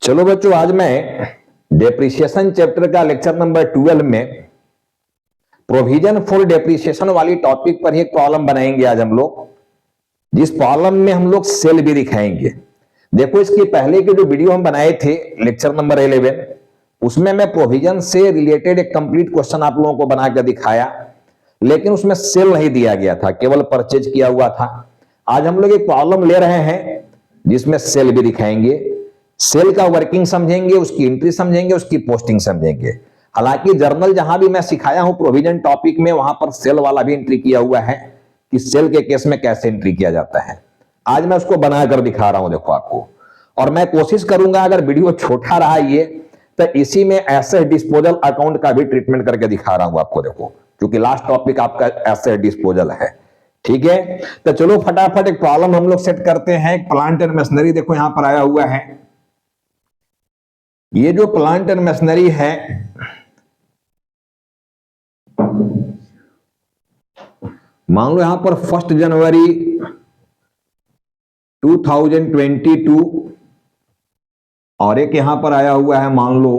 चलो बच्चों, आज मैं डेप्रिसिएशन चैप्टर का लेक्चर नंबर 12 में प्रोविजन फॉर डेप्रिसिएशन वाली टॉपिक पर ही एक प्रॉब्लम बनाएंगे आज हम लोग, जिस प्रॉब्लम में हम लोग सेल भी दिखाएंगे। देखो, इसके पहले के जो वीडियो हम बनाए थे लेक्चर नंबर 11, उसमें मैं प्रोविजन से रिलेटेड एक कंप्लीट क्वेश्चन आप लोगों को बनाकर दिखाया, लेकिन उसमें सेल नहीं दिया गया था, केवल परचेज किया हुआ था। आज हम लोग एक प्रॉब्लम ले रहे हैं जिसमें सेल भी दिखाएंगे, सेल का वर्किंग समझेंगे, उसकी एंट्री समझेंगे, उसकी पोस्टिंग समझेंगे। हालांकि जर्नल जहां भी मैं सिखाया हूं प्रोविजन टॉपिक में, वहां पर सेल वाला भी एंट्री किया हुआ है कि सेल के केस में कैसे एंट्री किया जाता है। आज मैं उसको बनाकर दिखा रहा हूं, देखो आपको। और मैं कोशिश करूंगा, अगर वीडियो छोटा रहा ये, तो इसी में एसेट डिस्पोजल अकाउंट का भी ट्रीटमेंट करके दिखा रहा हूं आपको, देखो, क्योंकि लास्ट टॉपिक आपका एसेट डिस्पोजल है। ठीक है, तो चलो फटाफट एक प्रॉब्लम हम लोग सेट करते हैं। एक प्लांट एंड मशीनरी देखो यहां पर आया हुआ है। ये जो प्लांट एंड मशीनरी है, मान लो यहां पर 1 जनवरी 2022 और एक यहां पर आया हुआ है, मान लो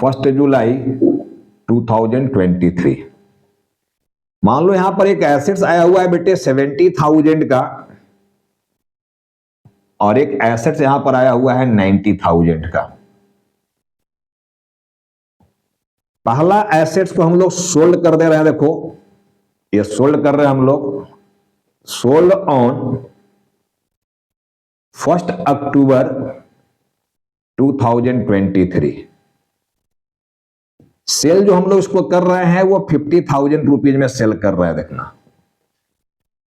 1 जुलाई 2023। मान लो यहां पर एक एसेट्स आया हुआ है बेटे 70,000 का, और एक एसेट्स यहां पर आया हुआ है 90,000 का। पहला एसेट्स को हम लोग सोल्ड कर दे रहे हैं, देखो ये सोल्ड कर रहे हैं हम लोग, सोल्ड ऑन 1 अक्टूबर 2023। सेल जो हम लोग इसको कर रहे हैं वो 50,000 रुपीज में सेल कर रहे हैं, देखना।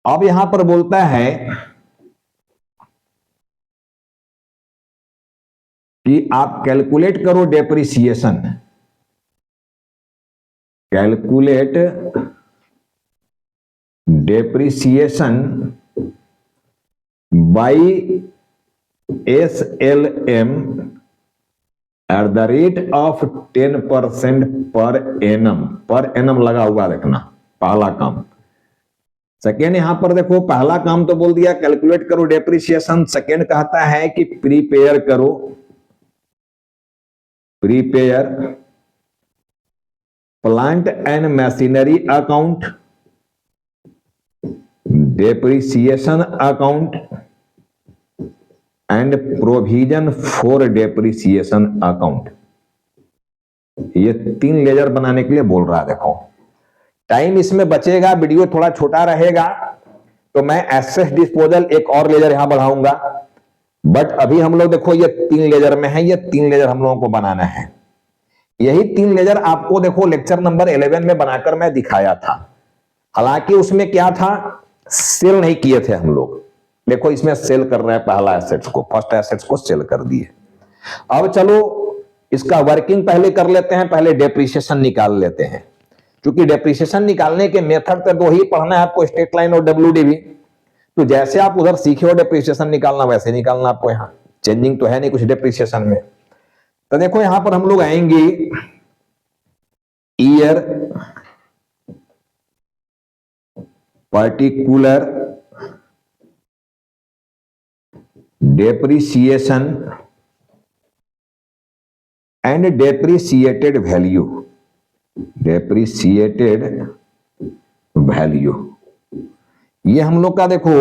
अब यहां पर बोलता है कि आप कैलकुलेट करो depreciation, calculate depreciation by SLM at the rate of 10% per annum. Per annum लगा हुआ देखना, पहला काम। सेकेंड यहां पर देखो, पहला काम तो बोल दिया कैलकुलेट करो डेप्रिसिएशन, सेकेंड कहता है कि प्रीपेयर करो, prepare plant and machinery account, depreciation account and provision for depreciation account. ये 3 लेजर बनाने के लिए बोल रहा है। देखो टाइम इसमें बचेगा, वीडियो थोड़ा छोटा रहेगा, तो मैं एसेट डिस्पोजल एक और लेजर यहां बढ़ाऊंगा। बट अभी हम लोग देखो ये 3 लेजर में है, ये 3 लेजर हम लोगों को बनाना है। यही 3 लेजर आपको देखो लेक्चर नंबर 11 में बनाकर मैं दिखाया था। हालांकि उसमें क्या था, सेल नहीं किए थे हम लोग। देखो इसमें सेल कर रहे हैं पहला एसेट्स को, फर्स्ट एसेट्स को सेल कर दिए। अब चलो इसका वर्किंग पहले कर लेते हैं, पहले डेप्रिसिएशन निकाल लेते हैं। क्योंकि डेप्रिसिएशन निकालने के मेथड तो 2 ही पढ़ना है आपको, स्ट्रेट लाइन और WDV। तो जैसे आप उधर सीखे हो डेप्रिसिएशन निकालना, वैसे निकालना आपको, यहां चेंजिंग तो है नहीं कुछ डेप्रिसिएशन में। तो देखो यहां पर हम लोग आएंगे year, particular depreciation and depreciated value, depreciated value. ये हम लोग का देखो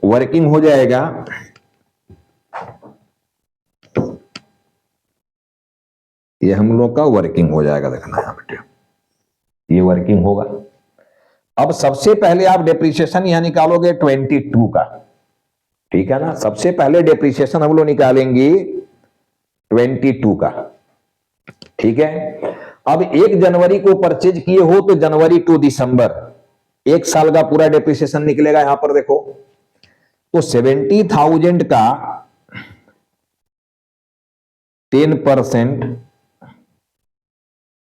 वर्किंग हो जाएगा। ये हम लोग का वर्किंग हो जाएगा, देखना यहां बेटे, ये वर्किंग होगा। अब सबसे पहले आप डेप्रिसिएशन यहां निकालोगे 22 का, ठीक है ना। सबसे पहले डेप्रिसिएशन हम लोग निकालेंगे 22 का, ठीक है। अब 1 जनवरी को परचेज किए हो तो जनवरी टू दिसंबर 1 साल का पूरा डेप्रिसिएशन निकलेगा यहां पर देखो। तो 70,000 का 10%,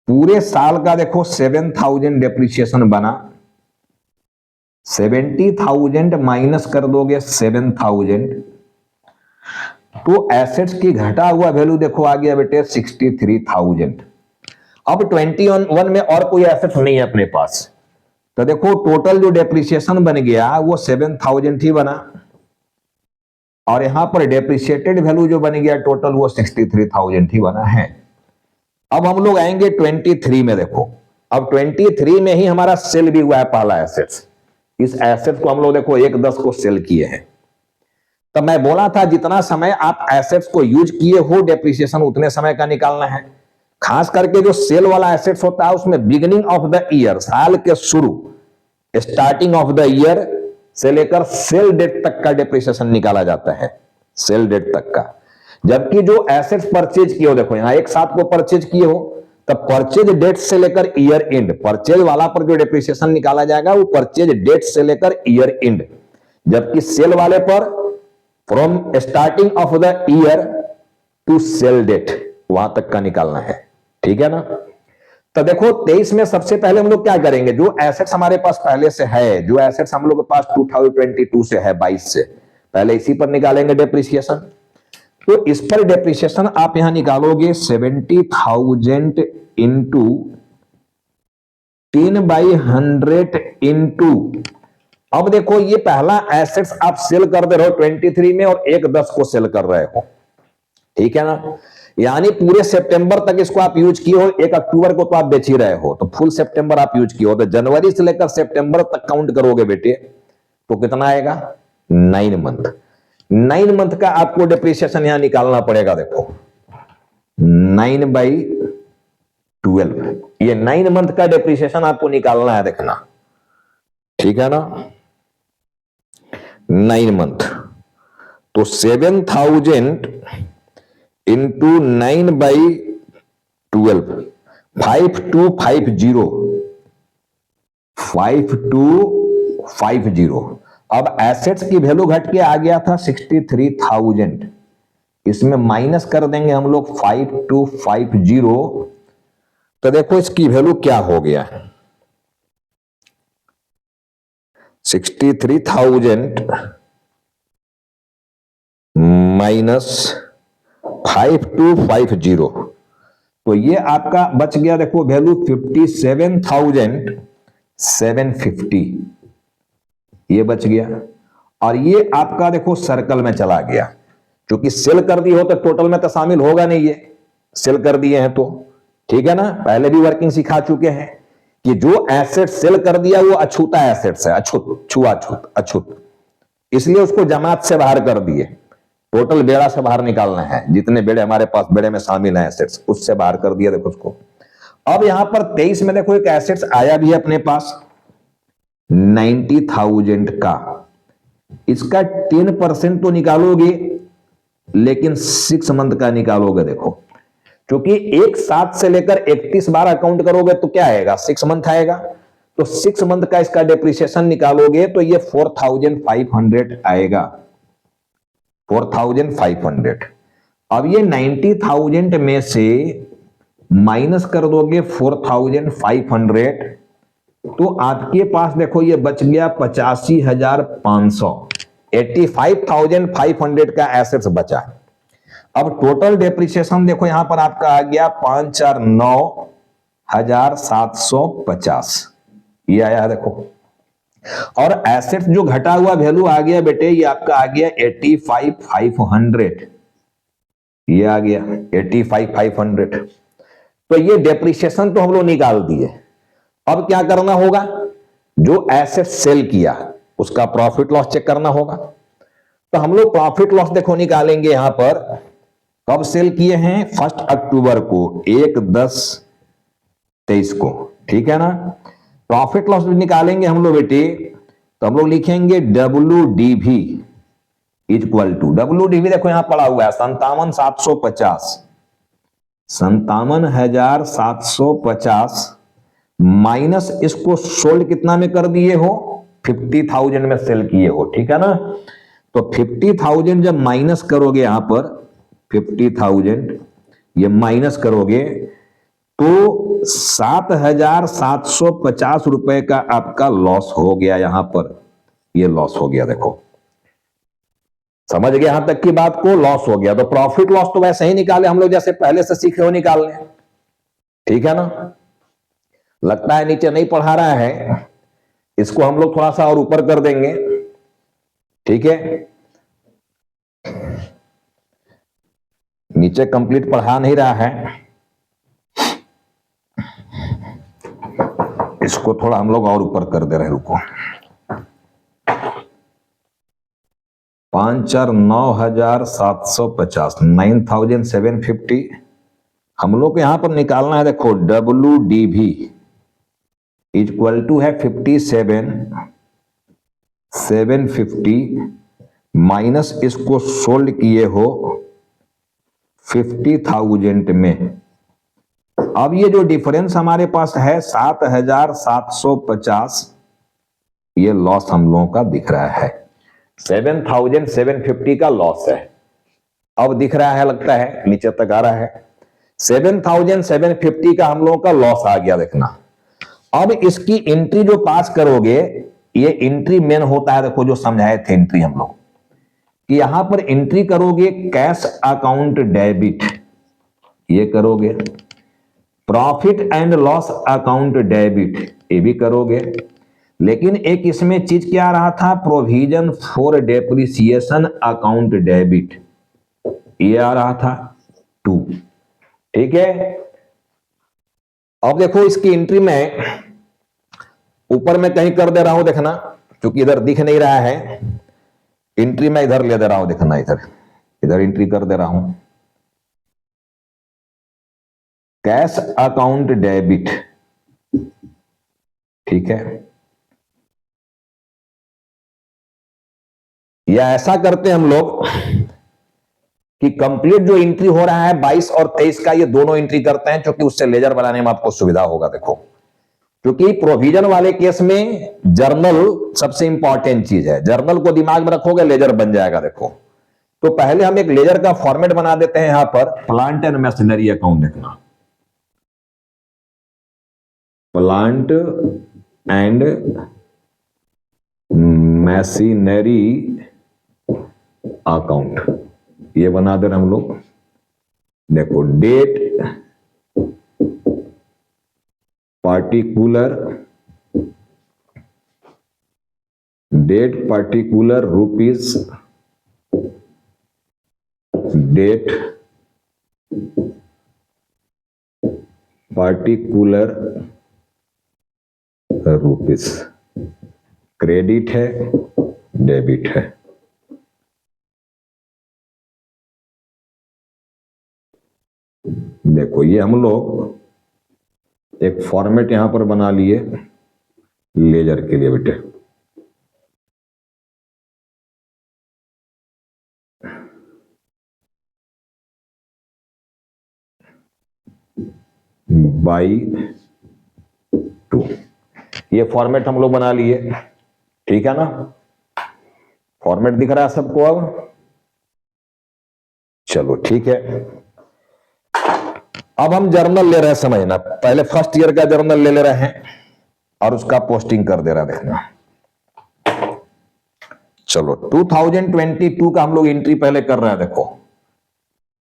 पूरे साल का देखो 7,000 डेप्रिसिएशन बना। 70,000 माइनस कर दोगे 7,000, तो एसेट्स की घटा हुआ वैल्यू देखो आ गया बेटे 63,000। अब 21 में और कोई एसेट्स नहीं है अपने पास, तो देखो टोटल जो डेप्रिसिएशन बन गया वो 7,000 ही बना, और यहां पर डेप्रिशिएटेड वैल्यू जो बन गया टोटल वो 63,000 ही बना है। अब हम लोग आएंगे 23 में। देखो अब 23 में ही हमारा सेल भी हुआ है पहला एसेट्स। इस एसेट को हम लोग देखो 1/10 को सेल किए हैं। तब मैं बोला था जितना समय आप एसेट्स को यूज किए हो डेप्रिसिएशन उतने समय का निकालना है। खास करके जो सेल वाला एसेट्स होता है उसमें बिगिनिंग ऑफ द ईयर, साल के शुरू, स्टार्टिंग ऑफ द ईयर से लेकर सेल डेट तक का डेप्रिसिएशन निकाला जाता है, सेल डेट तक का। जबकि जो एसेट्स परचेज किए हो, देखो यहां एक साथ को परचेज किए हो, तब परचेज डेट से लेकर ईयर एंड, परचेज वाला पर जो डेप्रिसिएशन निकाला जाएगा वो परचेज डेट से लेकर ईयर एंड, जबकि सेल वाले पर from starting of the year to sale date वहां तक का निकालना है। ठीक है ना। तो देखो 23 में सबसे पहले हम लोग क्या करेंगे, जो एसेट्स हमारे पास पहले से है, जो एसेट्स हम लोग के पास 2022 से है, 22 से, पहले इसी पर निकालेंगे डेप्रिसिएशन। तो इस पर डेप्रिसिएशन आप यहां निकालोगे 70,000 इंटू 10/100 इंटू, अब देखो ये पहला एसेट्स आप सेल कर दे रहे हो 23 में और 1/10 को सेल कर रहे हो। ठीक है ना। यानी पूरे सितंबर तक इसको आप यूज किए हो, 1 अक्टूबर को तो आप बेच ही रहे हो, तो फुल सितंबर आप यूज किए हो, तो जनवरी से लेकर सितंबर तक काउंट करोगे बेटे तो कितना आएगा, 9 मंथ। 9 मंथ का आपको डेप्रिसिएशन यहां निकालना पड़ेगा। देखो 9/12, ये 9 मंथ का डेप्रिसिएशन आपको निकालना है, देखना। ठीक है ना। 9 मंथ, तो 7,000 इंटू 9/12, 5250। अब एसेट्स की वैल्यू घट के आ गया था 63,000, इसमें माइनस कर देंगे हम लोग 5250, तो देखो इसकी वैल्यू क्या हो गया, 63,000 माइनस 5250, तो ये आपका बच गया देखो वैल्यू 57,750, ये बच गया। और ये आपका देखो सर्कल में चला गया, क्योंकि सेल कर दी हो तो टोटल में तो शामिल होगा नहीं, ये सेल कर दिए हैं तो। ठीक है ना। पहले भी वर्किंग सिखा चुके हैं कि जो एसेट सेल कर दिया वो अछूता एसेट्स है, अछूत, छुआछूत, अछूत, इसलिए उसको जमात से बाहर कर दिए। टोटल बेड़ा से बाहर निकालना है, जितने बेड़े हमारे पास बेड़े में शामिल हैं एसेट्स, उससे बाहर कर दिया देखो उसको। अब यहां पर 23 में देखो एक एसेट्स आया भी है अपने पास 90,000 का, इसका 10% तो निकालोगे लेकिन 6 मंथ का निकालोगे। देखो क्योंकि एक साथ से लेकर 31 बार अकाउंट करोगे तो क्या आएगा, 6 मंथ आएगा, तो 6 मंथ का इसका डेप्रिसिएशन निकालोगे तो ये 4,500 आएगा, 4,500। अब ये 90,000 में से माइनस कर दोगे 4,500, तो आपके पास देखो ये बच गया 85,500, 85,500 का एसेट्स बचा। अब टोटल डेप्रिसिएशन देखो यहां पर आपका आ गया 5,49,750, ये आया है देखो। और एसेट्स जो घटा हुआ वैल्यू आ गया बेटे, ये आपका आ गया 85,500, ये आ गया 85,500। तो ये डेप्रिसिएशन तो हम लोग निकाल दिए। अब क्या करना होगा, जो एसेट सेल किया उसका प्रॉफिट लॉस चेक करना होगा। तो हम लोग प्रॉफिट लॉस देखो निकालेंगे यहां पर, कब सेल किए हैं, 1 अक्टूबर को, 1/10/23 को। ठीक है ना। प्रॉफिट लॉस भी निकालेंगे हम लोग बेटे, तो हम लोग लिखेंगे WDV इक्वल टू, WDV देखो यहां पड़ा हुआ है 57,750, 57,750 माइनस इसको सोल्ड कितना में कर दिए हो, 50,000 में सेल किए हो। ठीक है ना। तो 50,000 जब माइनस करोगे यहां पर 50,000 ये माइनस करोगे तो 7,750 रुपए का आपका लॉस हो गया, यहां पर ये लॉस हो गया। देखो समझ गए यहां तक की बात को, लॉस हो गया। तो प्रॉफिट लॉस तो वैसे ही निकाले हम लोग जैसे पहले से सीखे हो निकालने। ठीक है ना। लगता है नीचे नहीं पढ़ा रहा है, इसको हम लोग थोड़ा सा और ऊपर कर देंगे, ठीक है। नीचे कंप्लीट पढ़ा नहीं रहा है, इसको थोड़ा हम लोग और ऊपर कर दे रहे हैं, रुको। 5,9,750 9,750 हम लोग को यहां पर निकालना है। देखो WDV इक्वल टू है 57,750 माइनस इसको सोल्ड किए हो 50,000 में। अब ये जो डिफरेंस हमारे पास है 7,750, ये लॉस हम लोगों का दिख रहा है। 7,750 का लॉस है। अब दिख रहा है, लगता है नीचे तक आ रहा है। 7,750 का हम लोगों का लॉस आ गया, देखना। अब इसकी एंट्री जो पास करोगे, ये एंट्री मेन होता है, देखो जो समझाए थे एंट्री हम लोग, कि यहां पर एंट्री करोगे कैश अकाउंट डेबिट, ये करोगे। Profit and loss account debit, ये भी करोगे। लेकिन एक इसमें चीज क्या आ रहा था, provision for depreciation account debit, ये आ रहा था 2, ठीक है। अब देखो इसकी एंट्री में ऊपर में कहीं कर दे रहा हूं, देखना, क्योंकि इधर दिख नहीं रहा है। एंट्री में इधर ले दे रहा हूं, देखना, इधर एंट्री कर दे रहा हूं, कैश अकाउंट डेबिट, ठीक है। या ऐसा करते हैं हम लोग कि कंप्लीट जो एंट्री हो रहा है 22 और 23 का, ये दोनों एंट्री करते हैं, क्योंकि उससे लेजर बनाने में आपको सुविधा होगा। देखो, क्योंकि प्रोविजन वाले केस में जर्नल सबसे इंपॉर्टेंट चीज है, जर्नल को दिमाग में रखोगे लेजर बन जाएगा। देखो, तो पहले हम एक लेजर का फॉर्मेट बना देते हैं। यहां पर प्लांट एंड मशीनरी अकाउंट, देखना, प्लांट एंड मशीनरी अकाउंट, ये बना दे रहे हम लोग। देखो, date particular rupees, date particular rupees, credit है, डेबिट है। देखो, ये हम लोग एक फॉर्मेट यहां पर बना लिए लेजर के लिए बेटे। बाई 2, ये फॉर्मेट हम लोग बना लिए, ठीक है ना। फॉर्मेट दिख रहा है सबको? अब चलो, ठीक है। अब हम जर्नल ले रहे हैं, समझना। पहले फर्स्ट ईयर का जर्नल ले रहे हैं और उसका पोस्टिंग कर दे रहा है, देखना। चलो, 2022 का हम लोग एंट्री पहले कर रहे हैं। देखो,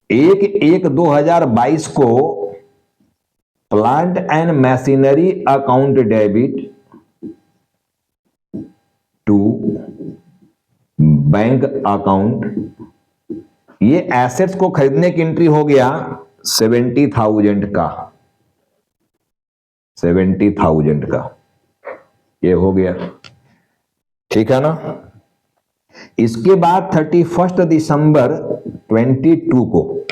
1/1/2022 को plant and machinery account debit to bank account, ये एसेट्स को खरीदने की एंट्री हो गया 70,000 का, 70,000 का, ये हो गया, ठीक है ना। इसके बाद 31 दिसंबर 22 को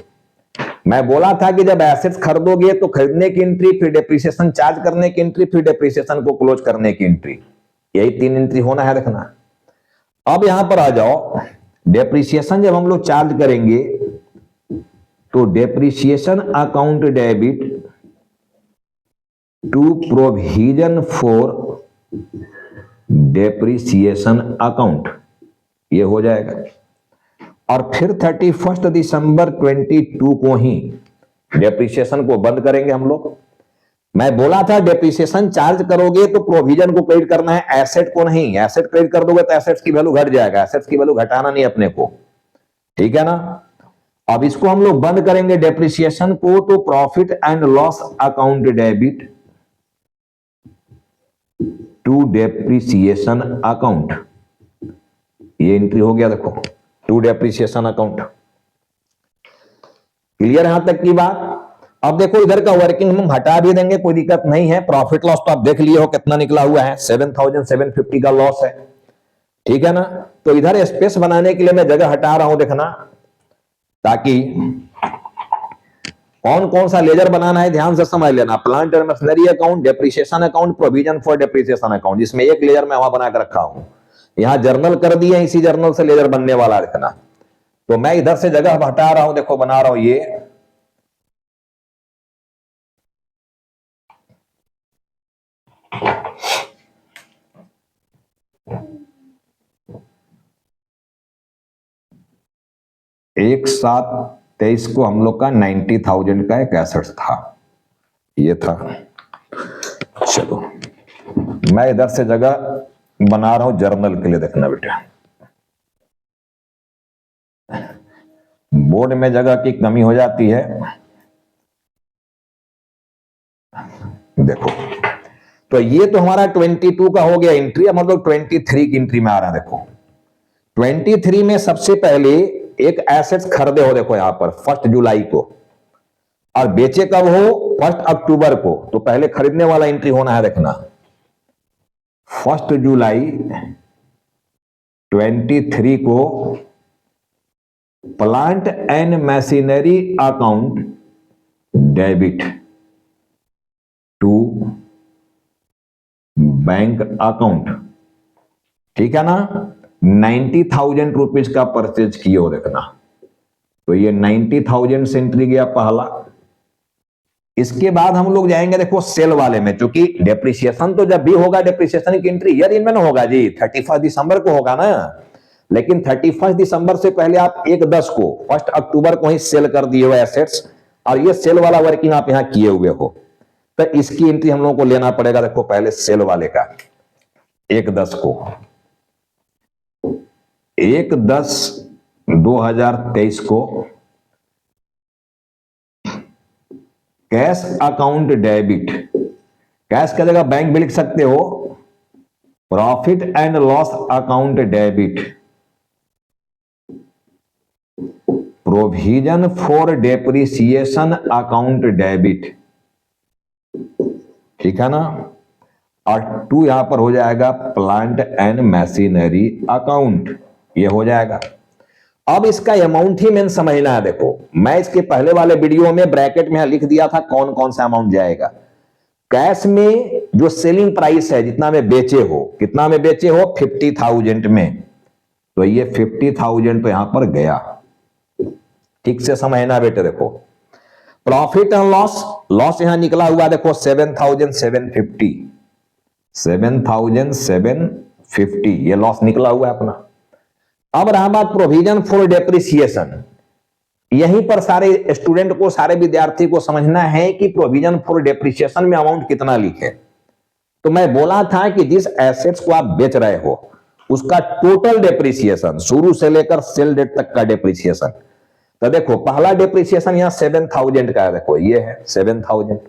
मैं बोला था कि जब एसेट्स खरीदोगे तो खरीदने की एंट्री, फिर डेप्रिसिएशन चार्ज करने की एंट्री, फिर डेप्रिसिएशन को क्लोज करने की एंट्री, यही 3 एंट्री होना है, देखना। अब यहां पर आ जाओ, डेप्रिसिएशन जब हम लोग चार्ज करेंगे तो depreciation account debit to provision for depreciation account, ये हो जाएगा। और फिर 31 दिसंबर 22 को ही डेप्रिसिएशन को बंद करेंगे हम लोग। मैं बोला था डेप्रिसिएशन चार्ज करोगे तो प्रोविजन को क्रेडिट करना है, एसेट को नहीं। एसेट क्रेडिट कर दोगे तो एसेट्स की वैल्यू घट जाएगा, एसेट्स की वैल्यू घटाना नहीं अपने को, ठीक है ना। अब इसको हम लोग बंद करेंगे डेप्रिसिएशन को, तो profit and loss account debit to depreciation account, ये एंट्री हो गया देखो, टू डेप्रिसिएशन अकाउंट। क्लियर यहां तक की बात। अब देखो इधर का वर्किंग हम हटा भी देंगे, कोई दिक्कत नहीं है। प्रॉफिट लॉस तो आप देख लिए हो कितना निकला हुआ है, 7,750 का लॉस है, ठीक है ना। तो इधर स्पेस बनाने के लिए मैं जगह हटा रहा हूं, देखना, ताकि कौन कौन सा लेजर बनाना है ध्यान से समझ लेना। Plant and machinery account, depreciation account, provision for depreciation account, जिसमें एक लेजर मैं वहां बना कर रखा हूं, यहां जर्नल कर दिया, इसी जर्नल से लेजर बनने वाला देखना। तो मैं इधर से जगह हटा रहा हूं, देखो बना रहा हूं ये, एक 7/23 को हम लोग का 90,000 का एक एसेट था, ये था। चलो मैं इधर से जगह बना रहा हूं जर्नल के लिए, देखना बेटा, बोर्ड में जगह की कमी हो जाती है। देखो तो ये तो हमारा 22 का हो गया एंट्री। अब हम लोग 23 की एंट्री में आ रहा है। देखो 23 में सबसे पहले एक एसेट्स खरीदे हो, देखो यहां पर 1 जुलाई को, और बेचे कब हो, 1 अक्टूबर को। तो पहले खरीदने वाला एंट्री होना है, देखना 1 जुलाई 23 को plant and machinery account debit to bank account, ठीक है ना। 90,000 रुपीज का परचेज किए हो, देखना। तो ये 90,000 से एंट्री गया पहला। इसके बाद हम लोग जाएंगे देखो सेल वाले में, क्योंकि डेप्रिसिएशन तो जब भी होगा, डेप्रिसिएशन की एंट्री ईयर इन में होगा जी, 31 दिसंबर को होगा ना। लेकिन 31 दिसंबर से पहले आप 1/10 को, 1 अक्टूबर को ही सेल कर दिए हुए एसेट्स, और ये सेल वाला वर्किंग आप यहां किए हुए हो, तो इसकी एंट्री हम लोगों को लेना पड़ेगा। देखो पहले सेल वाले का 1/10 को, 1/10/2023 को कैश अकाउंट डेबिट, कैश का जगह बैंक भी लिख सकते हो, profit and loss account debit, provision for depreciation account debit, ठीक है ना। और 2 यहां पर हो जाएगा प्लांट एंड मशीनरी अकाउंट, ये हो जाएगा। अब इसका अमाउंट ही मैंने समझना है। देखो मैं इसके पहले वाले वीडियो में ब्रैकेट में लिख दिया था कौन कौन सा अमाउंट जाएगा। कैश में जो सेलिंग प्राइस है, जितना में बेचे हो, कितना में बेचे हो, 50,000 में, तो ये 50,000 तो यहां पर गया, ठीक से समझना बेटे। देखो प्रॉफिट एंड लॉस, लॉस यहां निकला हुआ देखो 7,750, 7,750 ये लॉस निकला हुआ है अपना। अब रहा बात प्रोविजन फॉर डेप्रिसिएशन, यहीं पर सारे स्टूडेंट को, सारे विद्यार्थी को समझना है कि प्रोविजन फॉर डेप्रिसिएशन में अमाउंट कितना लिखे। तो मैं बोला था कि जिस एसेट्स को आप बेच रहे हो उसका टोटल डेप्रिसिएशन, शुरू से लेकर सेल डेट तक का डेप्रिसिएशन। तो देखो पहला डेप्रिसिएशन यहां 7,000 का है, देखो ये है 7,000,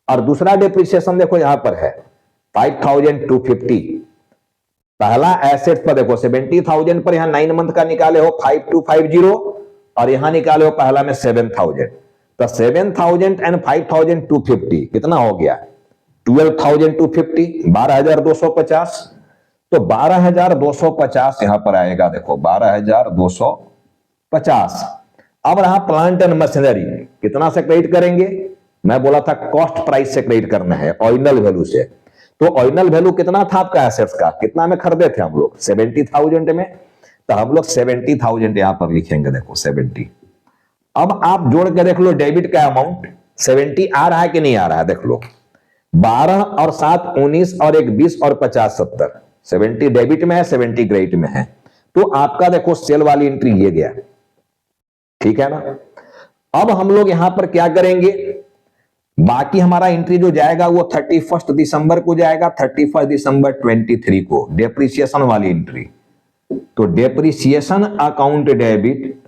और दूसरा डेप्रिसिएशन देखो यहां पर है 5,250। पहला एसेट पर देखो 70,000 पर यहां 9 मंथ का निकाले हो 5,250, और यहां निकाले हो पहला में 7,000। तो 7,000 एंड 5,250 कितना हो गया, 12,250, 12,250। तो 12,250 यहां पर आएगा, देखो 12,250। अब रहा प्लांट एंड मशीनरी, कितना से क्रेडिट करेंगे, मैं बोला था कॉस्ट प्राइस से क्रेडिट करना है, ओरिजिनल वैल्यू से। तो ओरिजिनल वैल्यू कितना था आपका एसेट्स का, कितना में खरीदे थे हम लोग, 70,000 में। तो हम लोग 70,000 यहां पर लिखेंगे, देखो 70। अब आप जोड़ के देख लो डेबिट का अमाउंट 70 आ रहा है कि नहीं आ रहा है, देख लो 12 और 7 19 और 1 20 और 50 70, 70 डेबिट में है, 70 क्रेडिट में है। तो आपका देखो सेल वाली एंट्री ये गया, ठीक है ना। अब हम लोग यहां पर क्या करेंगे, बाकी हमारा एंट्री जो जाएगा वो 31 दिसंबर को जाएगा, 31 दिसंबर 23 को डेप्रिसिएशन वाली एंट्री। तो depreciation account debit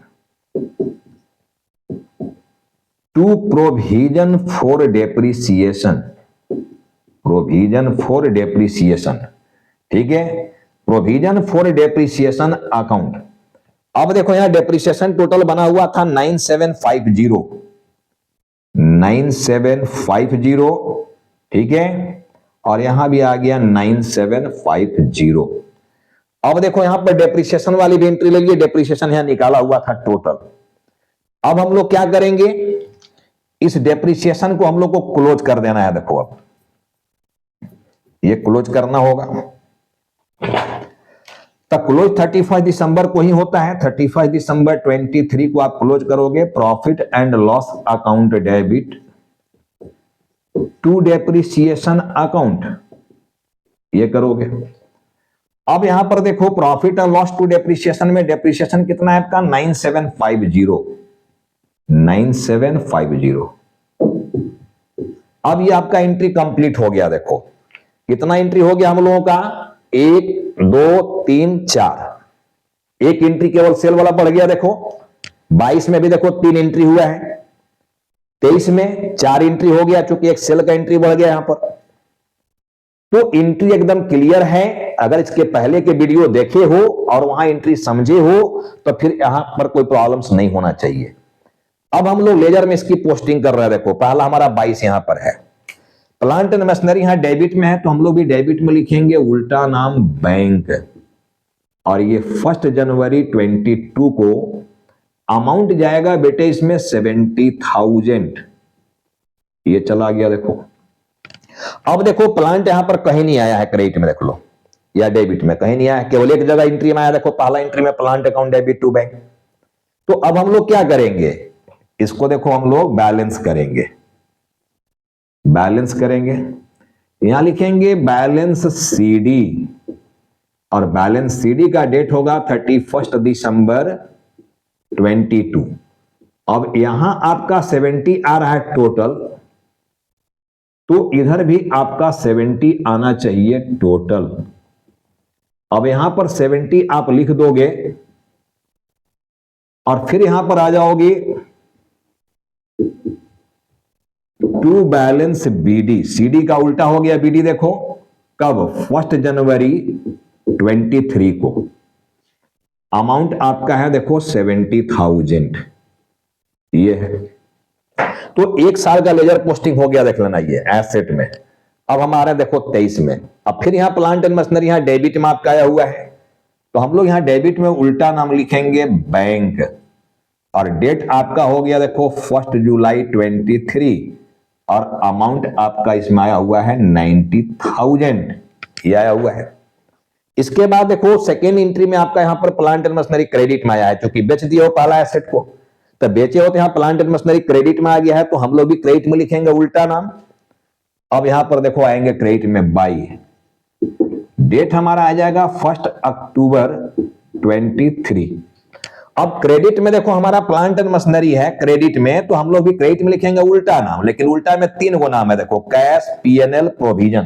to provision for depreciation, provision for depreciation, ठीक है, प्रोविजन फॉर डेप्रिसिएशन अकाउंट। अब देखो यहां डेप्रिसिएशन टोटल बना हुआ था 9750, ठीक है, और यहां भी आ गया 9750। अब देखो यहां पर डेप्रिसिएशन वाली भी एंट्री ले लीजिए, डेप्रिसिएशन यहां निकाला हुआ था टोटल। अब हम लोग क्या करेंगे, इस डेप्रिसिएशन को हम लोग को क्लोज कर देना है। देखो अब ये क्लोज करना होगा, तो क्लोज 31 दिसंबर को ही होता है। 31 दिसंबर 23 को आप क्लोज करोगे। Profit and loss account debit to depreciation account, ये करोगे। अब यहां पर देखो profit and loss to depreciation में डेप्रिसिएशन कितना है आपका 9750। अब ये आपका एंट्री कंप्लीट हो गया। देखो कितना एंट्री हो गया हम लोगों का, 1 2 3 4, एक एंट्री केवल सेल वाला बढ़ गया। देखो 22 में भी देखो 3 एंट्री हुआ है, 23 में 4 एंट्री हो गया, चूंकि एक सेल का एंट्री बढ़ गया यहां पर। तो एंट्री एकदम क्लियर है। अगर इसके पहले के वीडियो देखे हो और वहां एंट्री समझे हो तो फिर यहां पर कोई प्रॉब्लम्स नहीं होना चाहिए। अब हम लोग लेजर में इसकी पोस्टिंग कर रहे हैं। देखो पहला हमारा 22 यहां पर है। प्लांट एंड मशीनरी यहां डेबिट में है, तो हम लोग भी डेबिट में लिखेंगे, उल्टा नाम बैंक। और ये 1 जनवरी 22 को अमाउंट जाएगा बेटे इसमें 70,000, ये चला गया। देखो अब देखो प्लांट यहां पर कहीं नहीं आया है क्रेडिट में, देख लो, या डेबिट में कहीं नहीं आया, केवल एक जगह एंट्री में आया। देखो पहला एंट्री में plant account debit to bank. तो अब हम लोग क्या करेंगे, इसको देखो हम लोग बैलेंस करेंगे। बैलेंस करेंगे, यहां लिखेंगे बैलेंस सीडी, और बैलेंस सीडी का डेट होगा 31 दिसंबर 22। अब यहां आपका 70 आ रहा है टोटल, तो इधर भी आपका 70 आना चाहिए टोटल। अब यहां पर 70 आप लिख दोगे और फिर यहां पर आ जाओगे टू बैलेंस बीडी। सीडी का उल्टा हो गया बीडी। देखो कब, 1 जनवरी 23 को। अमाउंट आपका है देखो 70,000, ये है। तो 1 साल का लेजर पोस्टिंग हो गया, देख लेना ये एसेट में। अब हमारा देखो 23 में। अब फिर यहां प्लांट एंड मशीनरी यहां डेबिट में आपका आया हुआ है, तो हम लोग यहां डेबिट में उल्टा नाम लिखेंगे बैंक, और डेट आपका हो गया देखो 1 जुलाई 23, और अमाउंट आपका इसमें आया हुआ है 90,000, ये आया हुआ है। इसके बाद देखो सेकेंड एंट्री में आपका यहां पर प्लांट एंड मशीनरी क्रेडिट में आया है, क्योंकि बेच दिया हो पहला एसेट को, तो बेचे हो तो यहां प्लांट एंड मशीनरी क्रेडिट में आ गया है, तो हम लोग भी क्रेडिट में लिखेंगे उल्टा नाम। अब यहां पर देखो आएंगे क्रेडिट में बाई, डेट हमारा आ जाएगा 1 अक्टूबर 23। अब क्रेडिट में देखो हमारा प्लांट एंड मशीनरी है क्रेडिट में, तो हम लोग भी क्रेडिट में लिखेंगे उल्टा नाम, लेकिन उल्टा में 3 गो नाम है। देखो कैश, पीएनएल, प्रोविजन,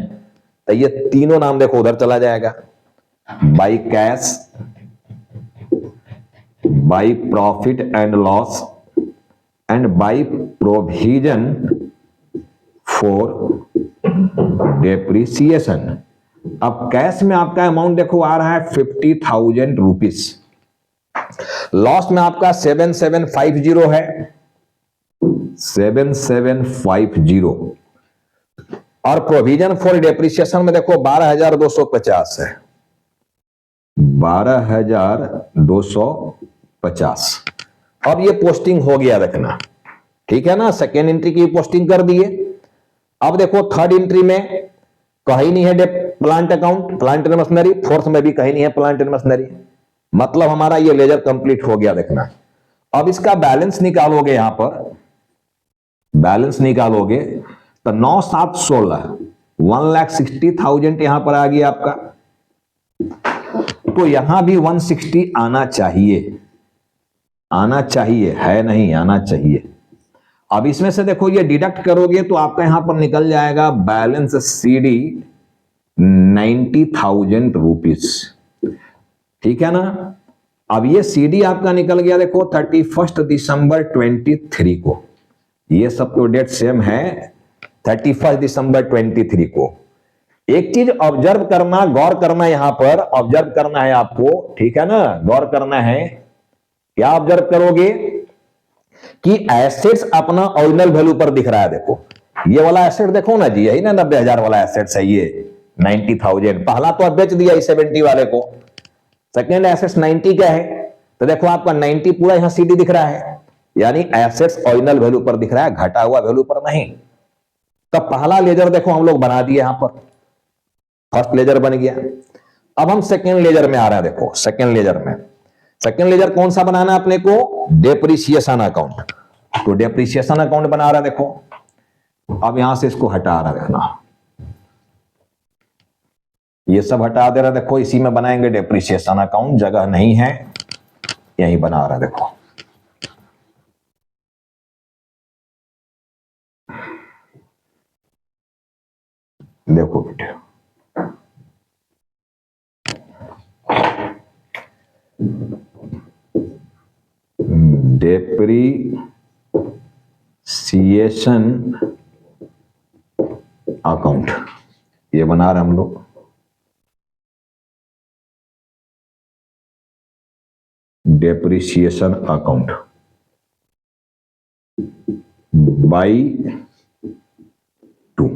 तो ये तीनों नाम देखो उधर चला जाएगा। By cash, by profit and loss, and by provision for depreciation. अब कैश में आपका अमाउंट देखो आ रहा है 50,000 रुपीज। लॉस में आपका 7750 है, 7750। और प्रोविजन फॉर डेप्रिसिएशन में देखो 12,250 है, 12,250। अब ये पोस्टिंग हो गया देखना, ठीक है ना। सेकेंड एंट्री की पोस्टिंग कर दिए। अब देखो थर्ड एंट्री में कहीं नहीं है plant account, plant and machinery. Fourth में भी कहीं नहीं है प्लांट एंड मशीनरी। मतलब हमारा ये लेजर कंप्लीट हो गया देखना। अब इसका बैलेंस निकालोगे, यहां पर बैलेंस निकालोगे तो 9 7 16, 1,60,000 यहां पर आ गया आपका। तो यहां भी 160 आना चाहिए, आना चाहिए, है नहीं, आना चाहिए। अब इसमें से देखो ये डिडक्ट करोगे तो आपका यहां पर निकल जाएगा बैलेंस सीडी 90,000 रुपीज, ठीक है ना। अब ये सीडी आपका निकल गया देखो 31 दिसंबर 23 को। ये सब तो डेट सेम है, 31 दिसंबर 23 को। एक चीज ऑब्जर्व करना, गौर करना, यहां पर ऑब्जर्व करना है आपको, ठीक है ना, गौर करना है। क्या ऑब्जर्व करोगे कि एसेट्स अपना ओरिजिनल वैल्यू पर दिख रहा है। देखो ये वाला एसेट देखो ना जी, यही ना 90,000 वाला एसेट्स है ये 90,000। पहला तो अब बेच दिया 70 वाले को, सेकेंड एसेट्स 90 का है, तो देखो आपका 90 पूरा यहां सीडी दिख रहा है, यानी एसेट्स ओरिजिनल वैल्यू पर दिख रहा है, घटा हुआ वैल्यू पर नहीं। तब पहला लेजर देखो हम लोग बना दिए, यहां पर फर्स्ट लेजर बन गया। अब हम सेकेंड लेजर में आ रहे हैं। देखो सेकेंड लेजर में, सेकेंड लेजर कौन सा बनाना है अपने को? Depreciation account. तो डेप्रिसिएशन अकाउंट बना रहा है। देखो अब यहां से इसको हटा रहा, देखना ये सब हटा दे रहा। देखो इसी में बनाएंगे डेप्रिसिएशन अकाउंट, जगह नहीं है, यही बना रहा। देखो देखो बेटे, डेप्रिसिएशन अकाउंट ये बना रहे हम लोग। Depreciation account by 2।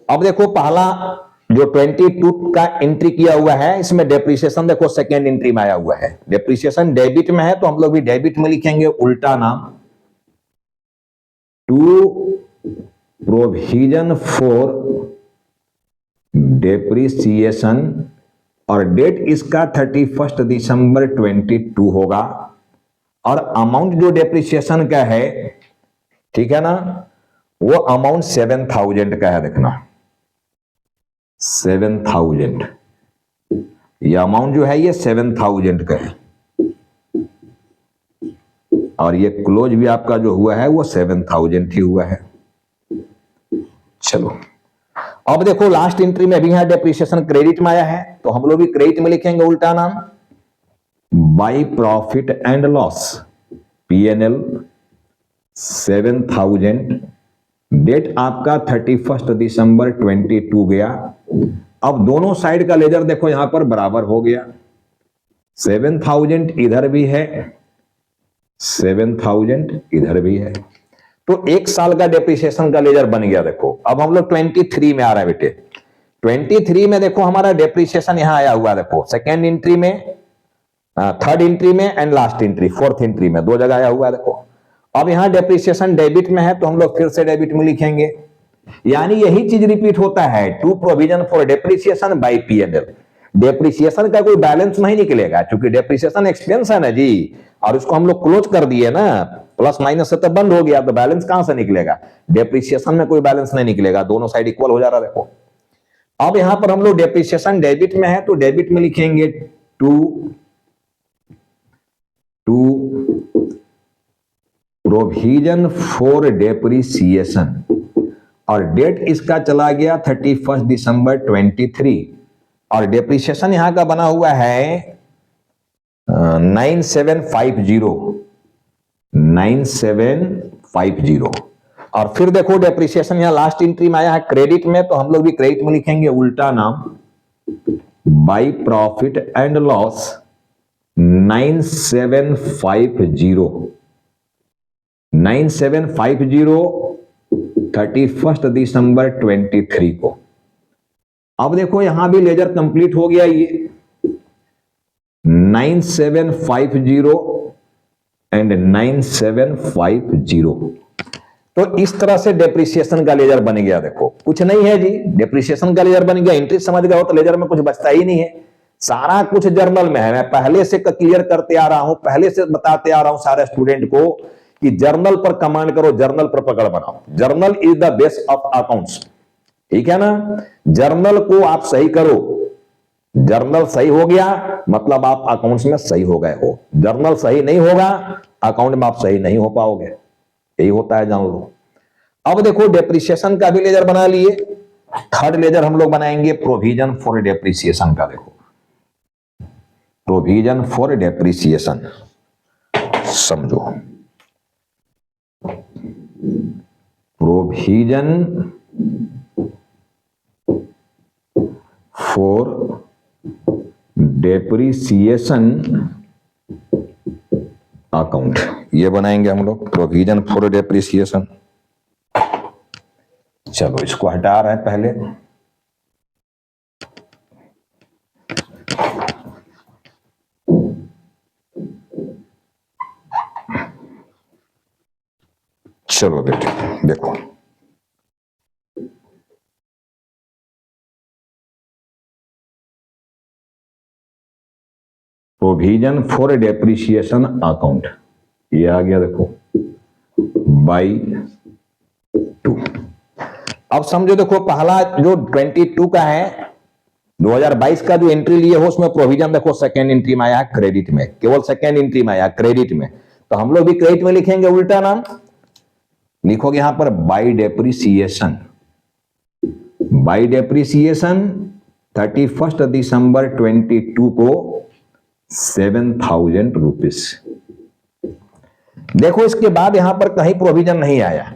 अब देखो पहला जो 22 का एंट्री किया हुआ है, इसमें डेप्रिसिएशन देखो सेकेंड एंट्री में आया हुआ है। डेप्रिसिएशन डेबिट में है तो हम लोग भी डेबिट में लिखेंगे, उल्टा नाम टू प्रोविजन फॉर डेप्रिसिएशन, और डेट इसका 31 दिसंबर 22 होगा। और अमाउंट जो डेप्रिसिएशन का है, ठीक है ना, वो अमाउंट 7,000 का है। देखना 7,000, ये अमाउंट जो है ये 7,000 का है, और ये क्लोज भी आपका जो हुआ है वो 7,000 ही हुआ है। चलो अब देखो लास्ट एंट्री में भी यहां डेप्रिसिएशन क्रेडिट में आया है, तो हम लोग भी क्रेडिट में लिखेंगे, उल्टा नाम by profit and loss PNL 7,000, date आपका 31 दिसंबर 22 गया। अब दोनों साइड का लेजर देखो यहां पर बराबर हो गया, 7,000 इधर भी है, 7,000 इधर भी है, तो एक साल का डेप्रिसिएशन का लेजर बन गया। देखो अब हम लोग 23 में आ रहा है बेटे। 23 में देखो हमारा डेप्रिसिएशन यहां आया हुआ है। देखो सेकेंड एंट्री में, थर्ड एंट्री में and last entry, fourth entry में, दो जगह आया हुआ है। देखो अब यहां डेप्रिसिएशन डेबिट में है तो हम लोग फिर से डेबिट में लिखेंगे, यानी यही चीज रिपीट होता है, to provision for depreciation by PNL। Depreciation का कोई बैलेंस नहीं निकलेगा, क्योंकि डेप्रिसिएशन एक्सपेंस है ना जी, और इसको हम लोग क्लोज कर दिए ना, प्लस माइनस से तो बंद हो गया, तो बैलेंस कहां से निकलेगा? डेप्रिसिएशन में कोई बैलेंस नहीं निकलेगा, दोनों साइड इक्वल हो जा रहा है। देखो अब यहां पर हम लोग डेप्रिसिएशन डेबिट में है तो डेबिट में लिखेंगे टू प्रोविजन फॉर डेप्रिसिएशन, और डेट इसका चला गया 31 दिसंबर 23, और डेप्रिसिएशन यहां का बना हुआ है 9750। और फिर देखो डेप्रिसिएशन यहां लास्ट एंट्री में आया है क्रेडिट में, तो हम लोग भी क्रेडिट में लिखेंगे, उल्टा नाम बाई प्रॉफिट एंड लॉस 9750 31 दिसंबर 23 को। अब देखो यहां भी लेजर कंप्लीट हो गया, ये 9750 एंड 9750, तो इस तरह से डेप्रिसिएशन का लेजर बन गया। देखो कुछ नहीं है जी, डेप्रिसिएशन का लेजर बन गया, इंट्री समझ गए हो तो लेजर में कुछ बचता ही नहीं है, सारा कुछ जर्नल में है। मैं पहले से क्लियर करते आ रहा हूं, पहले से बताते आ रहा हूं सारे स्टूडेंट को कि जर्नल पर कमांड करो, जर्नल पर पकड़ बनाओ। Journal is the base of accounts, ठीक है ना। जर्नल को आप सही करो, जर्नल सही हो गया मतलब आप अकाउंट्स में सही हो गए हो, जर्नल सही नहीं होगा अकाउंट में आप सही नहीं हो पाओगे, यही होता है, जान लो। अब देखो डेप्रिसिएशन का भी लेजर बना लिए, थर्ड लेजर हम लोग बनाएंगे प्रोविजन फॉर डेप्रिसिएशन का। देखो प्रोविजन फॉर डेप्रिसिएशन समझो, प्रोविजन फॉर डेप्रिसिएशन अकाउंट, ये बनाएंगे हम लोग, प्रोविजन फॉर डेप्रिसिएशन। चलो इसको हटा रहे हैं पहले। चलो बेटे देखो, प्रोविजन फॉर डेप्रिसिएशन अकाउंट, ये आ गया देखो बाई 2। अब समझो देखो, पहला जो 22 का है, 2022 का जो एंट्री लिए हो उसमें प्रोविजन देखो सेकेंड एंट्री में आया क्रेडिट में, केवल सेकेंड एंट्री में आया क्रेडिट में, तो हम लोग भी क्रेडिट में लिखेंगे, उल्टा नाम लिखोगे यहां पर बाई डेप्रिसिएशन। बाई डेप्रिसिएशन 31 दिसंबर 22 को 7,000 रुपीज। देखो इसके बाद यहां पर कहीं प्रोविजन नहीं आया,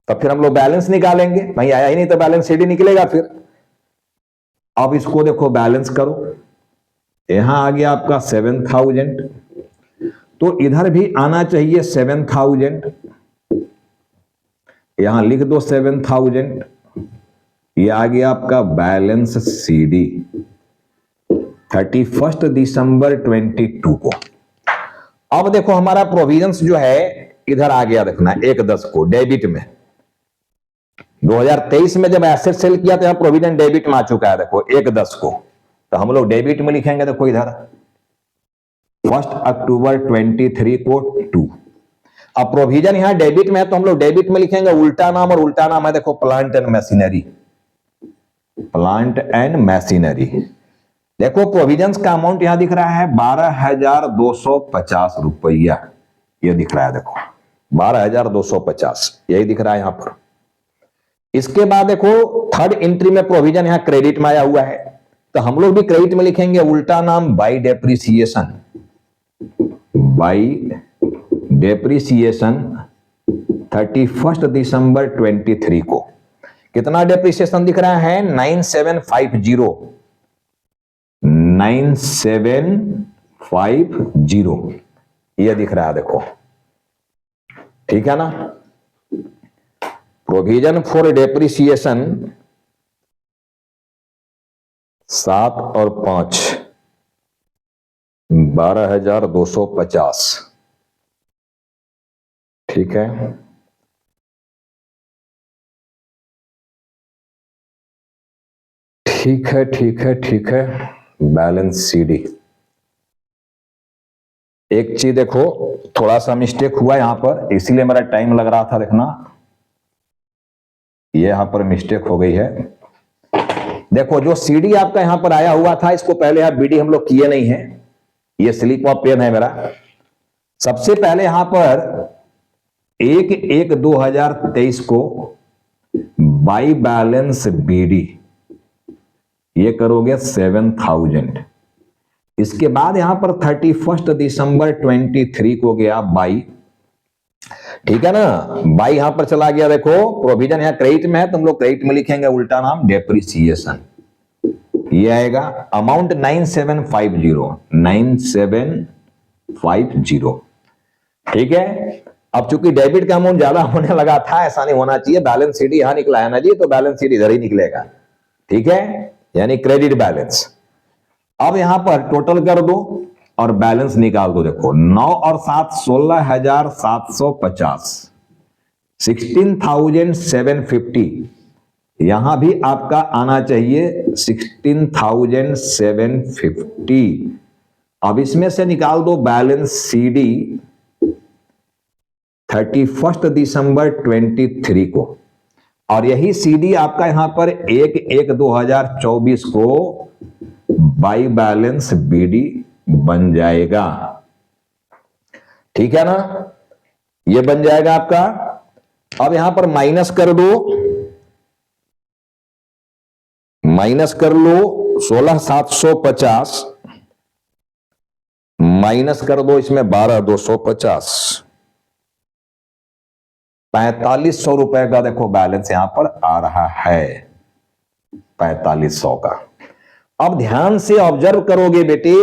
तो फिर हम लोग बैलेंस निकालेंगे, कहीं आया ही नहीं तो बैलेंस सीडी निकलेगा फिर। अब इसको देखो बैलेंस करो, यहां आ गया आपका 7,000, तो इधर भी आना चाहिए 7,000, यहां लिख दो 7,000, ये आ गया आपका बैलेंस सीडी 31 दिसंबर 22 को। अब देखो हमारा प्रोविजंस जो है इधर आ गया, देखना 1/10 को डेबिट में। 2023 में जब एसेट सेल किया तो यहां प्रोविजन डेबिट में आ चुका है, देखो 1/10 को, तो हम लोग डेबिट में लिखेंगे, देखो इधर 1 अक्टूबर 23 को 2। अब प्रोविजन यहां डेबिट में है तो हम लोग डेबिट में लिखेंगे, उल्टा नाम, और उल्टा नाम है देखो plant and machinery. Plant and machinery, देखो प्रोविजंस का अमाउंट यहां दिख रहा है 12,250 रुपया, ये दिख रहा है देखो 12,250, यही दिख रहा है यहां पर। इसके बाद देखो थर्ड एंट्री में प्रोविजन यहां क्रेडिट में आया हुआ है, तो हम लोग भी क्रेडिट में लिखेंगे, उल्टा नाम बाई डेप्रिसिएशन। बाई डेप्रिसिएशन 31 दिसंबर 23 को कितना डेप्रिसिएशन दिख रहा है, 9750, 9750 ये दिख रहा है देखो, ठीक है ना। प्रोविजन फॉर डेप्रिसिएशन 7 और 5 12,250, ठीक है। ठीक है ठीक है ठीक है, बैलेंस सीडी। एक चीज देखो, थोड़ा सा मिस्टेक हुआ यहां पर, इसीलिए मेरा टाइम लग रहा था, देखना ये यहां पर मिस्टेक हो गई है। देखो जो सीडी आपका यहां पर आया हुआ था, इसको पहले यहां बीडी हम लोग किए नहीं है, ये स्लिप ऑफ पेन है मेरा। सबसे पहले यहां पर 1/1/2023 को बाई बैलेंस बीडी ये करोगे 7,000। इसके बाद यहां पर 31 दिसंबर 23 को गया बाई, ठीक है ना, बाई यहां पर चला गया, देखो प्रोविजन यहां क्रेडिट में है तो हम लोग क्रेडिट में लिखेंगे, उल्टा नाम डेप्रिसिएशन, ये आएगा अमाउंट 9750, ठीक है। अब चूंकि डेबिट का अमाउंट ज्यादा होने लगा था, ऐसा नहीं होना चाहिए, बैलेंस शीट यहां निकला है ना जी, तो बैलेंस शीट इधर ही निकलेगा, ठीक है, यानी क्रेडिट बैलेंस। अब यहां पर टोटल कर दो और बैलेंस निकाल दो, देखो 9 और 7 16,750, 16,750, यहां भी आपका आना चाहिए 16,750। अब इसमें से निकाल दो बैलेंस सीडी 31 दिसंबर 23 को, और यही सीडी आपका यहां पर 1/1/2024 को बाई बैलेंस बीडी बन जाएगा, ठीक है ना, ये बन जाएगा आपका। अब यहां पर माइनस कर दो, माइनस कर लो 16,750, माइनस कर दो इसमें 12,250, 4,500 रुपए का देखो बैलेंस यहां पर आ रहा है, 4,500 का। अब ध्यान से ऑब्जर्व करोगे बेटे,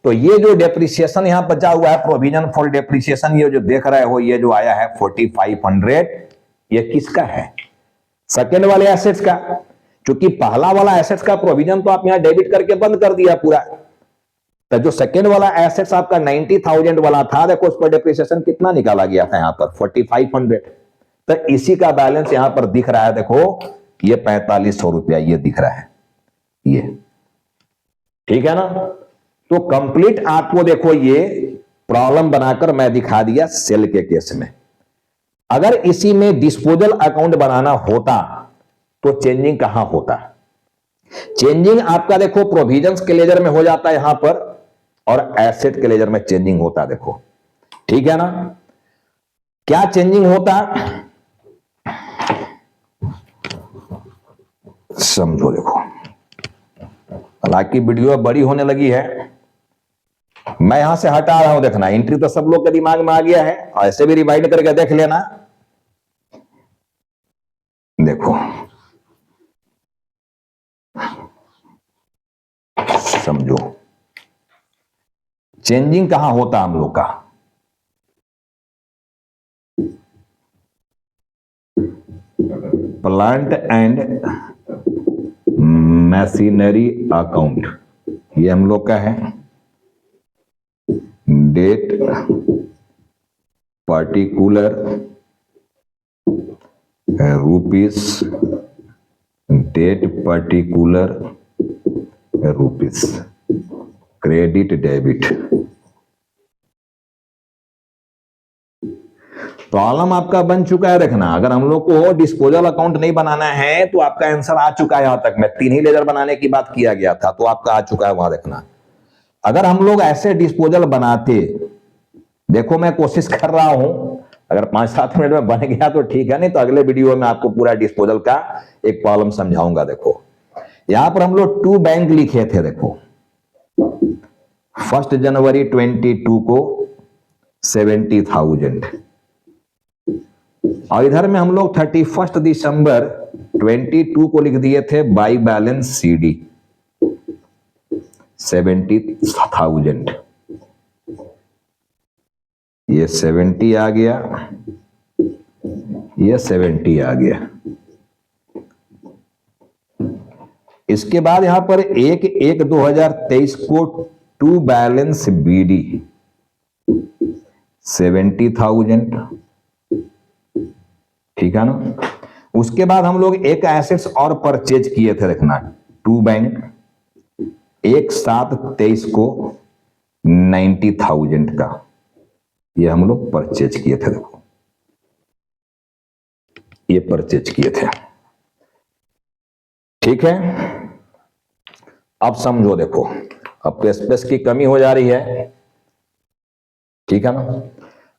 तो ये जो डेप्रिसिएशन यहां बचा हुआ है, प्रोविजन फॉर डेप्रिसिएशन, ये जो देख रहे हो, ये जो आया है 4500, ये किसका है? सेकेंड वाले एसेट्स का। क्योंकि पहला वाला एसेट्स का प्रोविजन तो आप यहां डेबिट करके बंद कर दिया पूरा, तो जो सेकेंड वाला एसेट्स आपका 90,000 वाला था, देखो उस पर डेप्रिसिएशन कितना निकाला गया था यहां पर 4500, तो इसी का बैलेंस यहां पर दिख रहा है, देखो ये 4500 रुपया ये दिख रहा है, ये ठीक है ना। तो कंप्लीट आपको देखो ये प्रॉब्लम बनाकर मैं दिखा दिया सेल के केस में। अगर इसी में डिस्पोजल अकाउंट बनाना होता तो चेंजिंग कहां होता? चेंजिंग आपका देखो प्रोविजंस के लेजर में हो जाता है यहां पर, और एसेट के लेजर में चेंजिंग होता, देखो ठीक है ना। क्या चेंजिंग होता समझो, देखो हालांकि वीडियो बड़ी होने लगी है, मैं यहां से हटा रहा हूं, देखना एंट्री तो सब लोग के दिमाग में आ गया है, ऐसे भी रिवाइंड करके देख लेना। देखो समझो चेंजिंग कहां होता हम लोग का? प्लांट एंड मशीनरी अकाउंट, ये हम लोग का है। Date particular rupees, date particular rupees, credit debit. Problem आपका बन चुका है, देखना अगर हम लोग को डिस्पोजल अकाउंट नहीं बनाना है तो आपका आंसर आ चुका है। यहां तक मैं 3 ही लेजर बनाने की बात किया गया था, तो आपका आ चुका है वहां, देखना। अगर हम लोग ऐसे डिस्पोजल बनाते, देखो मैं कोशिश कर रहा हूं, अगर 5-7 मिनट में बन गया तो ठीक है, नहीं तो अगले वीडियो में आपको पूरा डिस्पोजल का एक प्रॉब्लम समझाऊंगा। देखो यहां पर हम लोग 2 बैंक लिखे थे, देखो 1 जनवरी 22 को 70,000, और इधर में हम लोग 31 दिसंबर 22 को लिख दिए थे बाई बैलेंस सीडी 70,000, ये 70 आ गया, ये 70 आ गया। इसके बाद यहां पर 1/1/2023 को टू बैलेंस बीडी 70,000, ठीक है ना। उसके बाद हम लोग एक एसेट्स और परचेज किए थे, देखना 2 बैंक 1/7/23 को 90,000 का, ये हम लोग परचेज किए थे, देखो ये परचेज किए थे, ठीक है। अब समझो, देखो अब तो स्पेस की कमी हो जा रही है, ठीक है ना।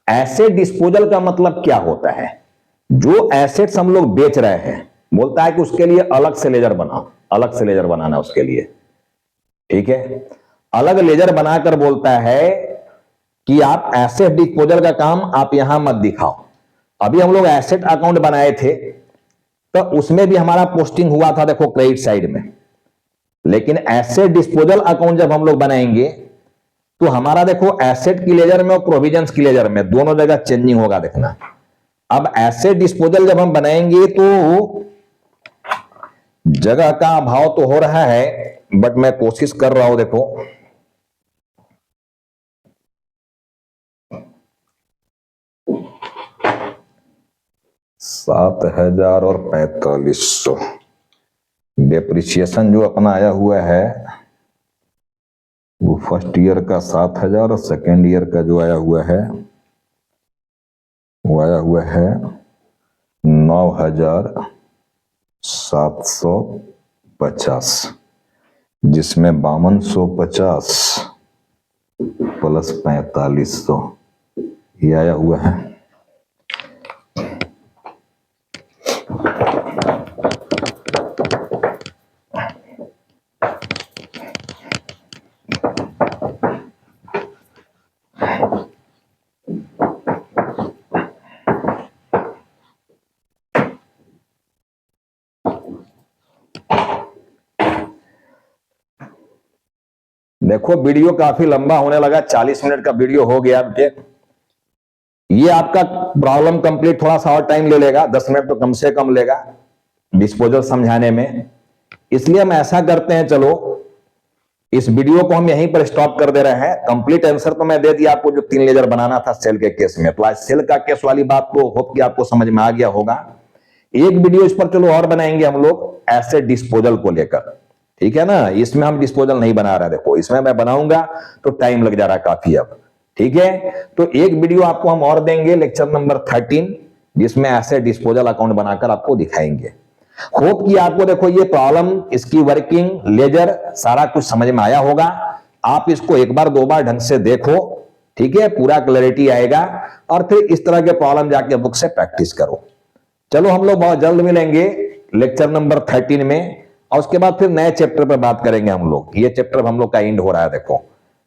एसेट डिस्पोजल का मतलब क्या होता है? जो एसेट्स हम लोग बेच रहे हैं, बोलता है कि उसके लिए अलग से लेजर बनाओ, अलग से लेजर बनाना उसके लिए, ठीक है। अलग लेजर बनाकर बोलता है कि आप एसेट डिस्पोजल का काम आप यहां मत दिखाओ। अभी हम लोग एसेट अकाउंट बनाए थे तो उसमें भी हमारा पोस्टिंग हुआ था, देखो क्रेडिट साइड में, लेकिन एसेट डिस्पोजल अकाउंट जब हम लोग बनाएंगे तो हमारा देखो एसेट की लेजर में और प्रोविजंस की लेजर में दोनों जगह चेंजिंग होगा, देखना। अब एसेट डिस्पोजल जब हम बनाएंगे तो जगह का अभाव तो हो रहा है, बट मैं कोशिश कर रहा हूं, देखो 7,000 और 4500 डेप्रिसिएशन जो अपना आया हुआ है वो फर्स्ट ईयर का 7,000 और सेकेंड ईयर का जो आया हुआ है वो आया हुआ है 9,750, जिसमें 5250 प्लस 4500 ये आया हुआ है। देखो वीडियो काफी लंबा होने लगा, 40 मिनट का वीडियो हो गया। ये आपका प्रॉब्लम कंप्लीट थोड़ा सा और टाइम ले लेगा, 10 मिनट तो कम से कम लेगा डिस्पोजल समझाने में। इसलिए हम ऐसा करते हैं, चलो इस वीडियो को हम यहीं पर स्टॉप कर दे रहे हैं। कंप्लीट आंसर तो मैं दे दिया आपको, जो 3 लेजर बनाना था सेल के केस में। तो आज सेल का केस वाली बात तो होप कि आपको समझ में आ गया होगा। एक वीडियो इस पर चलो और बनाएंगे हम लोग एसेट डिस्पोजल को लेकर, ठीक है ना। इसमें हम डिस्पोजल नहीं बना रहे, देखो इसमें मैं बनाऊंगा तो टाइम लग जा रहा काफी अब, ठीक है। तो एक वीडियो आपको हम और देंगे, लेक्चर नंबर 13, जिसमें एसेट डिस्पोजल अकाउंट बनाकर आपको दिखाएंगे। होप कि आपको देखो ये प्रॉब्लम, इसकी वर्किंग, लेजर सारा कुछ समझ में आया होगा। आप इसको एक बार 2 बार ढंग से देखो, ठीक है, पूरा क्लैरिटी आएगा। और फिर इस तरह के प्रॉब्लम जाके बुक से प्रैक्टिस करो। चलो हम लोग बहुत जल्द मिलेंगे लेक्चर नंबर 13 में, और उसके बाद फिर नए चैप्टर पर बात करेंगे हम लोग। ये चैप्टर हम लोग का एंड हो रहा है देखो,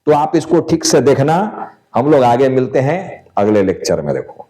तो आप इसको ठीक से देखना। हम लोग आगे मिलते हैं अगले लेक्चर में। देखो